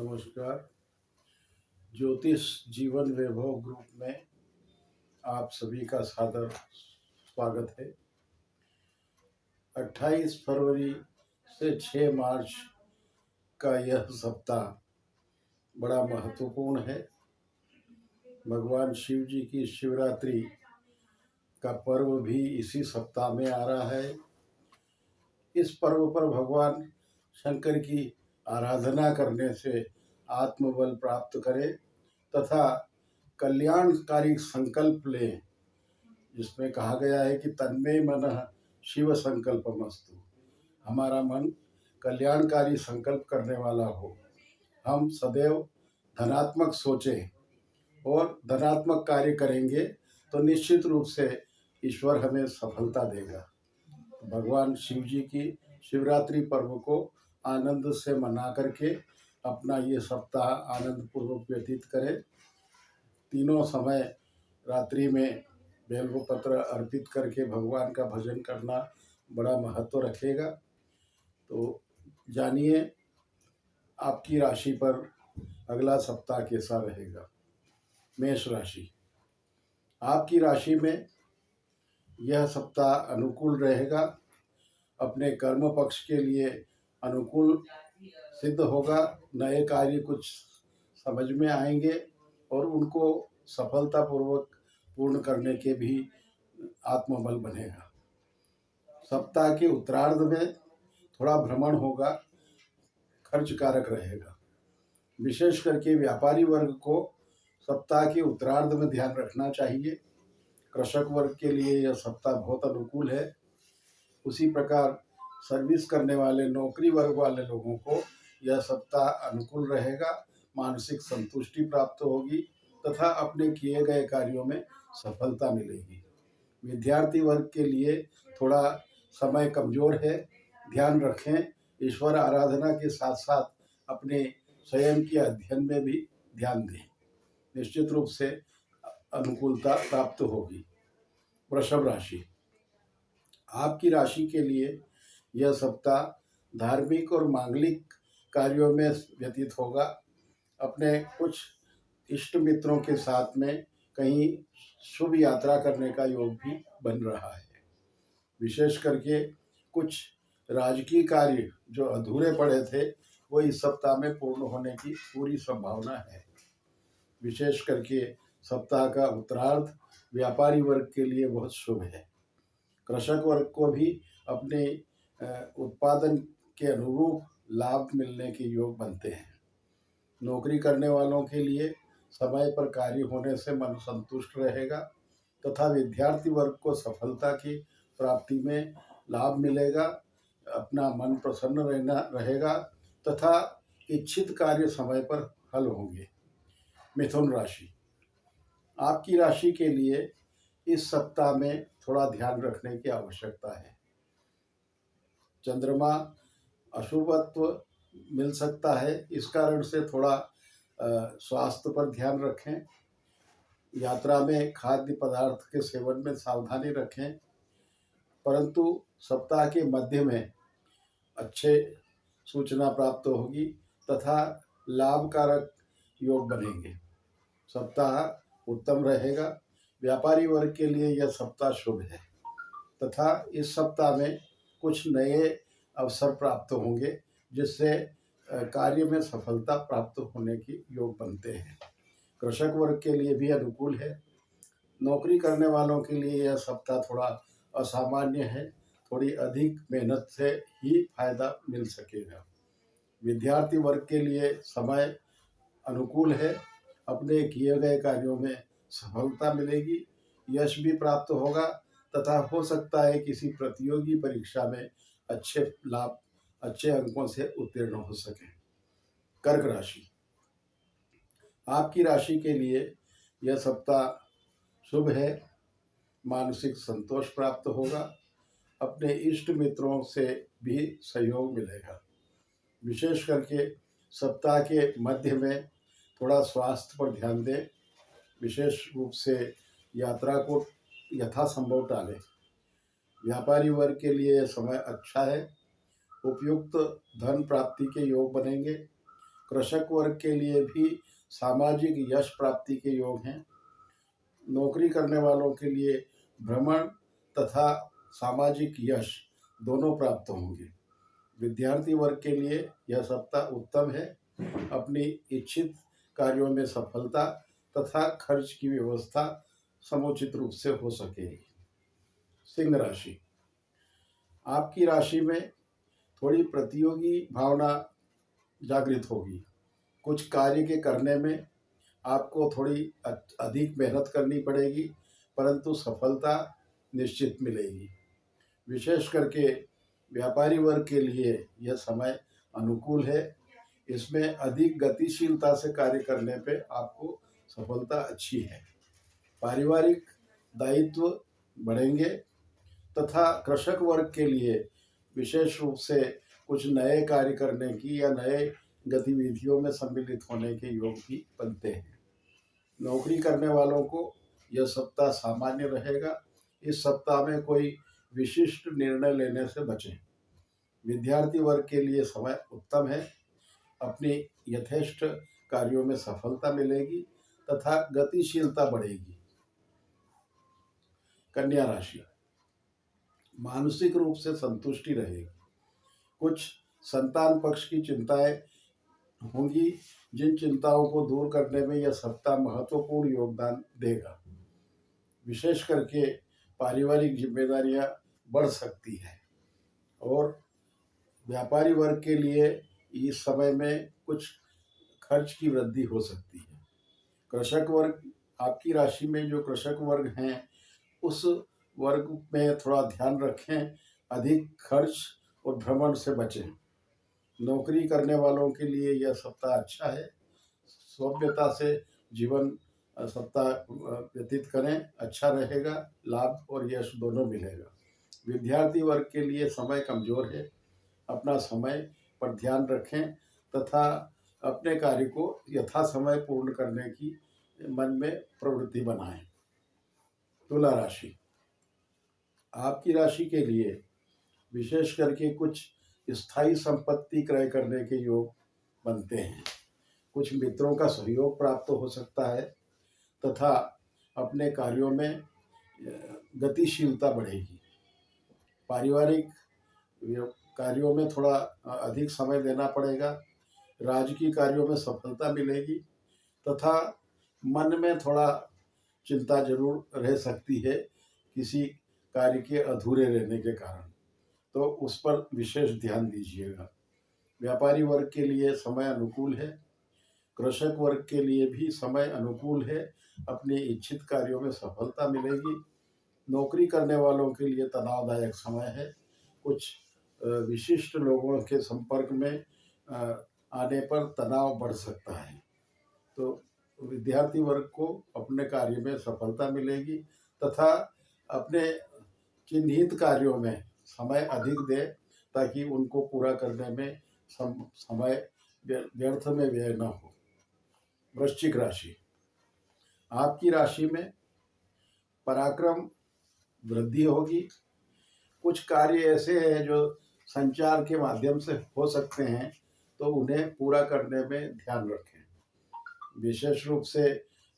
नमस्कार। ज्योतिष जीवन वैभव ग्रुप में आप सभी का सादर स्वागत है। 28 फरवरी से 6 मार्च का यह सप्ताह बड़ा महत्वपूर्ण है। भगवान शिव जी की शिवरात्रि का पर्व भी इसी सप्ताह में आ रहा है। इस पर्व पर भगवान शंकर की आराधना करने से आत्मबल प्राप्त करें तथा कल्याणकारी संकल्प लें, जिसमें कहा गया है कि तन्मे मनः शिव संकल्पमस्तु। हमारा मन कल्याणकारी संकल्प करने वाला हो। हम सदैव धनात्मक सोचें और धनात्मक कार्य करेंगे तो निश्चित रूप से ईश्वर हमें सफलता देगा। भगवान शिव जी की शिवरात्रि पर्व को आनंद से मना करके अपना ये सप्ताह आनंद पूर्वक व्यतीत करें। तीनों समय रात्रि में बेलपत्र अर्पित करके भगवान का भजन करना बड़ा महत्व रखेगा। तो जानिए आपकी राशि पर अगला सप्ताह कैसा रहेगा। मेष राशि, आपकी राशि में यह सप्ताह अनुकूल रहेगा। अपने कर्म पक्ष के लिए अनुकूल सिद्ध होगा। नए कार्य कुछ समझ में आएंगे और उनको सफलतापूर्वक पूर्ण करने के भी आत्मबल बनेगा। सप्ताह के उत्तरार्ध में थोड़ा भ्रमण होगा, खर्च कारक रहेगा। विशेष करके व्यापारी वर्ग को सप्ताह के उत्तरार्ध में ध्यान रखना चाहिए। कृषक वर्ग के लिए यह सप्ताह बहुत अनुकूल है। उसी प्रकार सर्विस करने वाले नौकरी वर्ग वाले लोगों को यह सप्ताह अनुकूल रहेगा। मानसिक संतुष्टि प्राप्त होगी तथा अपने किए गए कार्यों में सफलता मिलेगी। विद्यार्थी वर्ग के लिए थोड़ा समय कमजोर है, ध्यान रखें। ईश्वर आराधना के साथ साथ अपने स्वयं के अध्ययन में भी ध्यान दें, निश्चित रूप से अनुकूलता प्राप्त होगी। वृषभ राशि, आपकी राशि के लिए यह सप्ताह धार्मिक और मांगलिक कार्यों में व्यतीत होगा। अपने कुछ इष्ट मित्रों के साथ में कहीं शुभ यात्रा करने का योग भी बन रहा है। विशेष करके कुछ राजकीय कार्य जो अधूरे पड़े थे वो इस सप्ताह में पूर्ण होने की पूरी संभावना है। विशेष करके सप्ताह का उत्तरार्ध व्यापारी वर्ग के लिए बहुत शुभ है। कृषक वर्ग को भी अपने उत्पादन के अनुरूप लाभ मिलने के योग बनते हैं। नौकरी करने वालों के लिए समय पर कार्य होने से मन संतुष्ट रहेगा तथा विद्यार्थी वर्ग को सफलता की प्राप्ति में लाभ मिलेगा। अपना मन प्रसन्न रहेगा तथा इच्छित कार्य समय पर हल होंगे। मिथुन राशि, आपकी राशि के लिए इस सप्ताह में थोड़ा ध्यान रखने की आवश्यकता है। चंद्रमा अशुभत्व मिल सकता है, इस कारण से थोड़ा स्वास्थ्य पर ध्यान रखें। यात्रा में खाद्य पदार्थ के सेवन में सावधानी रखें, परंतु सप्ताह के मध्य में अच्छे सूचना प्राप्त होगी तथा लाभकारक योग बनेंगे। सप्ताह उत्तम रहेगा। व्यापारी वर्ग के लिए यह सप्ताह शुभ है तथा इस सप्ताह में कुछ नए अवसर प्राप्त होंगे, जिससे कार्य में सफलता प्राप्त होने की योग बनते हैं। कृषक वर्ग के लिए भी अनुकूल है। नौकरी करने वालों के लिए यह सप्ताह थोड़ा असामान्य है। थोड़ी अधिक मेहनत से ही फायदा मिल सकेगा। विद्यार्थी वर्ग के लिए समय अनुकूल है। अपने किए गए कार्यों में सफलता मिलेगी, यश भी प्राप्त होगा तथा हो सकता है किसी प्रतियोगी परीक्षा में अच्छे अंकों से उत्तीर्ण हो सके। कर्क राशि, आपकी राशि के लिए यह सप्ताह शुभ है। मानसिक संतोष प्राप्त होगा। अपने इष्ट मित्रों से भी सहयोग मिलेगा। विशेष करके सप्ताह के मध्य में थोड़ा स्वास्थ्य पर ध्यान दें। विशेष रूप से यात्रा को यथासंभव टालें। व्यापारी वर्ग के लिए यह समय अच्छा है। उपयुक्त धन प्राप्ति के योग बनेंगे। कृषक वर्ग के लिए भी सामाजिक यश प्राप्ति के योग हैं। नौकरी करने वालों के लिए भ्रमण तथा सामाजिक यश दोनों प्राप्त होंगे। विद्यार्थी वर्ग के लिए यह सप्ताह उत्तम है। अपनी इच्छित कार्यों में सफलता तथा खर्च की व्यवस्था समुचित रूप से हो सकेगी। सिंह राशि, आपकी राशि में थोड़ी प्रतियोगी भावना जागृत होगी। कुछ कार्य के करने में आपको थोड़ी अधिक मेहनत करनी पड़ेगी, परंतु सफलता निश्चित मिलेगी। विशेष करके व्यापारी वर्ग के लिए यह समय अनुकूल है। इसमें अधिक गतिशीलता से कार्य करने पे आपको सफलता अच्छी है। पारिवारिक दायित्व बढ़ेंगे तथा कृषक वर्ग के लिए विशेष रूप से कुछ नए कार्य करने की या नए गतिविधियों में सम्मिलित होने के योग भी बनते हैं। नौकरी करने वालों को यह सप्ताह सामान्य रहेगा। इस सप्ताह में कोई विशिष्ट निर्णय लेने से बचें। विद्यार्थी वर्ग के लिए समय उत्तम है। अपनी यथेष्ट कार्यों में सफलता मिलेगी तथा गतिशीलता बढ़ेगी। कन्या राशि, मानसिक रूप से संतुष्टि रहेगी। कुछ संतान पक्ष की चिंताएं होंगी, जिन चिंताओं को दूर करने में यह सप्ताह महत्वपूर्ण योगदान देगा। विशेष करके पारिवारिक जिम्मेदारियां बढ़ सकती है और व्यापारी वर्ग के लिए इस समय में कुछ खर्च की वृद्धि हो सकती है। कृषक वर्ग, आपकी राशि में जो कृषक वर्ग हैं उस वर्ग में थोड़ा ध्यान रखें, अधिक खर्च और भ्रमण से बचें। नौकरी करने वालों के लिए यह सप्ताह अच्छा है। सभ्यता से जीवन सप्ताह व्यतीत करें, अच्छा रहेगा। लाभ और यश दोनों मिलेगा। विद्यार्थी वर्ग के लिए समय कमजोर है। अपना समय पर ध्यान रखें तथा अपने कार्य को यथा समय पूर्ण करने की मन में प्रवृत्ति बनाएं। तुला राशि, आपकी राशि के लिए विशेष करके कुछ स्थायी संपत्ति क्रय करने के योग बनते हैं। कुछ मित्रों का सहयोग प्राप्त हो सकता है तथा अपने कार्यों में गतिशीलता बढ़ेगी। पारिवारिक कार्यों में थोड़ा अधिक समय देना पड़ेगा। राजकीय कार्यों में सफलता मिलेगी तथा मन में थोड़ा चिंता जरूर रह सकती है किसी कार्य के अधूरे रहने के कारण, तो उस पर विशेष ध्यान दीजिएगा। व्यापारी वर्ग के लिए समय अनुकूल है। कृषक वर्ग के लिए भी समय अनुकूल है। अपने इच्छित कार्यों में सफलता मिलेगी। नौकरी करने वालों के लिए तनावदायक समय है। कुछ विशिष्ट लोगों के संपर्क में आने पर तनाव बढ़ सकता है। तो विद्यार्थी वर्ग को अपने कार्य में सफलता मिलेगी तथा अपने चिन्हित कार्यों में समय अधिक दे ताकि उनको पूरा करने में समय व्यर्थ में व्यय न हो। वृश्चिक राशि, आपकी राशि में पराक्रम वृद्धि होगी। कुछ कार्य ऐसे हैं जो संचार के माध्यम से हो सकते हैं, तो उन्हें पूरा करने में ध्यान रखें। विशेष रूप से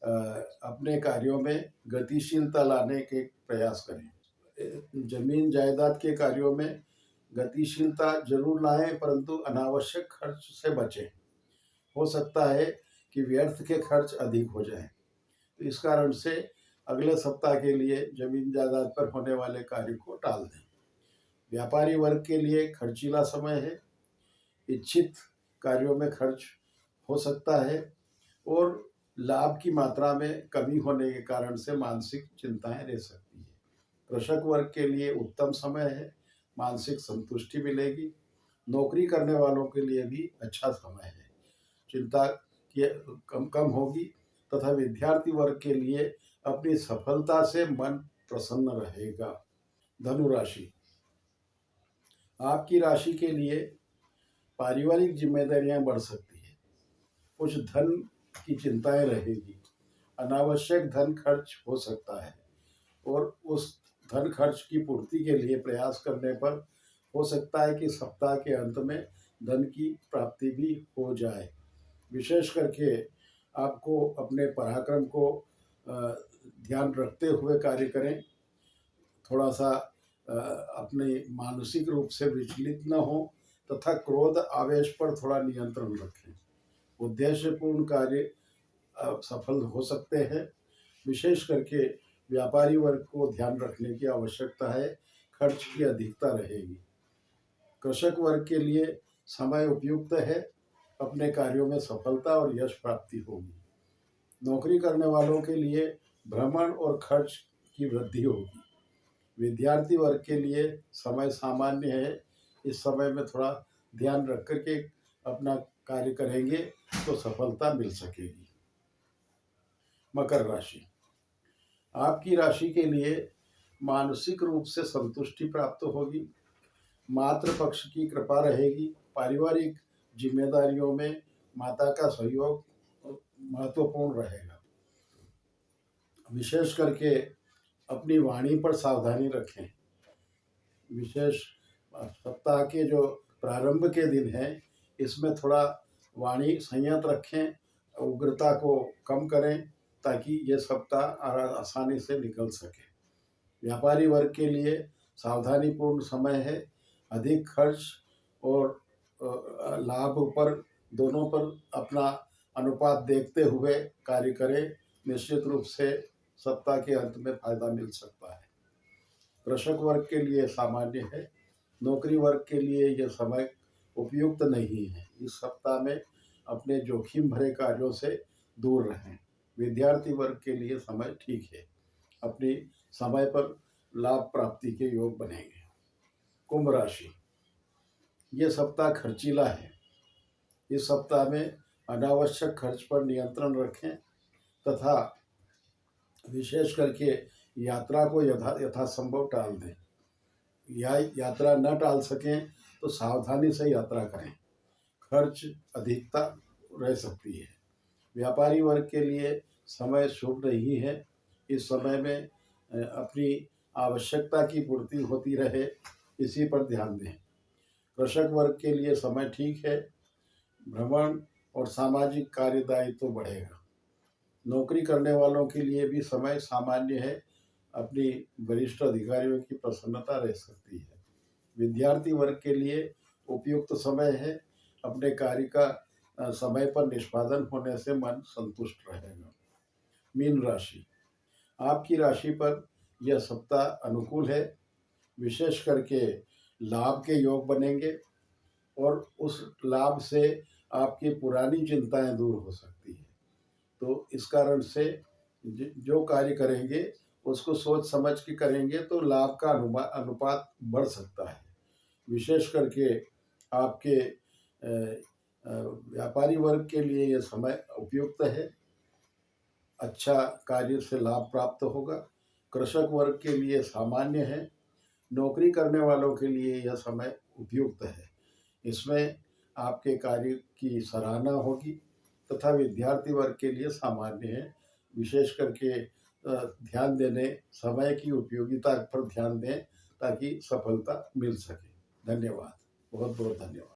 अपने कार्यों में गतिशीलता लाने के प्रयास करें। जमीन जायदाद के कार्यों में गतिशीलता जरूर लाएं, परंतु अनावश्यक खर्च से बचें। हो सकता है कि व्यर्थ के खर्च अधिक हो जाएं, तो इस कारण से अगले सप्ताह के लिए जमीन जायदाद पर होने वाले कार्य को टाल दें। व्यापारी वर्ग के लिए खर्चीला समय है। इच्छित कार्यों में खर्च हो सकता है और लाभ की मात्रा में कमी होने के कारण से मानसिक चिंताएं रह सकती है। कृषक वर्ग के लिए उत्तम समय है। मानसिक संतुष्टि मिलेगी। नौकरी करने वालों के लिए भी अच्छा समय है। चिंता की कम होगी तथा विद्यार्थी वर्ग के लिए अपनी सफलता से मन प्रसन्न रहेगा। धनु राशि, आपकी राशि के लिए पारिवारिक जिम्मेदारियां बढ़ सकती है। कुछ धन की चिंताएं रहेगी। अनावश्यक धन खर्च हो सकता है और उस धन खर्च की पूर्ति के लिए प्रयास करने पर हो सकता है कि सप्ताह के अंत में धन की प्राप्ति भी हो जाए। विशेष करके आपको अपने पराक्रम को ध्यान रखते हुए कार्य करें। थोड़ा सा अपने मानसिक रूप से विचलित न हो तथा क्रोध आवेश पर थोड़ा नियंत्रण रखें। उद्देश्यपूर्ण कार्य सफल हो सकते हैं। विशेष करके व्यापारी वर्ग को ध्यान रखने की आवश्यकता है, खर्च की अधिकता रहेगी। कृषक वर्ग के लिए समय उपयुक्त है, अपने कार्यों में सफलता और यश प्राप्ति होगी। नौकरी करने वालों के लिए भ्रमण और खर्च की वृद्धि होगी। विद्यार्थी वर्ग के लिए समय सामान्य है, इस समय में थोड़ा ध्यान रख करके अपना कार्य करेंगे तो सफलता मिल सकेगी। मकर राशि, आपकी राशि के लिए मानसिक रूप से संतुष्टि प्राप्त होगी। मातृ पक्ष की कृपा रहेगी। पारिवारिक जिम्मेदारियों में माता का सहयोग महत्वपूर्ण रहेगा। विशेष करके अपनी वाणी पर सावधानी रखें। विशेष सप्ताह के जो प्रारंभ के दिन हैं, इसमें थोड़ा वाणी संयत रखें, उग्रता को कम करें ताकि ये सप्ताह आसानी से निकल सके। व्यापारी वर्ग के लिए सावधानीपूर्ण समय है। अधिक खर्च और लाभ पर दोनों पर अपना अनुपात देखते हुए कार्य करें। निश्चित रूप से सप्ताह के अंत में फायदा मिल सकता है। कृषक वर्ग के लिए सामान्य है। नौकरी वर्ग के लिए यह समय उपयुक्त नहीं है। इस सप्ताह में अपने जोखिम भरे कार्यों से दूर रहें। विद्यार्थी वर्ग के लिए समय ठीक है, अपनी समय पर लाभ प्राप्ति के योग बनेंगे। कुंभ राशि, ये सप्ताह खर्चीला है। इस सप्ताह में अनावश्यक खर्च पर नियंत्रण रखें तथा विशेष करके यात्रा को यथासंभव टाल दें। या यात्रा न टाल सकें तो सावधानी से यात्रा करें, खर्च अधिकता रह सकती है। व्यापारी वर्ग के लिए समय शुभ नहीं है। इस समय में अपनी आवश्यकता की पूर्ति होती रहे, इसी पर ध्यान दें। कृषक वर्ग के लिए समय ठीक है। भ्रमण और सामाजिक कार्यदायित्व तो बढ़ेगा। नौकरी करने वालों के लिए भी समय सामान्य है, अपनी वरिष्ठ अधिकारियों की प्रसन्नता रह सकती है। विद्यार्थी वर्ग के लिए उपयुक्त समय है, अपने कार्य का समय पर निष्पादन होने से मन संतुष्ट रहेगा। मीन राशि, आपकी राशि पर यह सप्ताह अनुकूल है। विशेष करके लाभ के योग बनेंगे और उस लाभ से आपकी पुरानी चिंताएं दूर हो सकती है। तो इस कारण से जो कार्य करेंगे उसको सोच समझ के करेंगे तो लाभ का अनुपात बढ़ सकता है। विशेष करके आपके व्यापारी वर्ग के लिए यह समय उपयुक्त है, अच्छा कार्य से लाभ प्राप्त होगा। कृषक वर्ग के लिए सामान्य है। नौकरी करने वालों के लिए यह समय उपयुक्त है, इसमें आपके कार्य की सराहना होगी। तथा विद्यार्थी वर्ग के लिए सामान्य है। विशेष करके ध्यान देने, समय की उपयोगिता पर ध्यान दें ताकि सफलता मिल सके। धन्यवाद, बहुत बहुत धन्यवाद।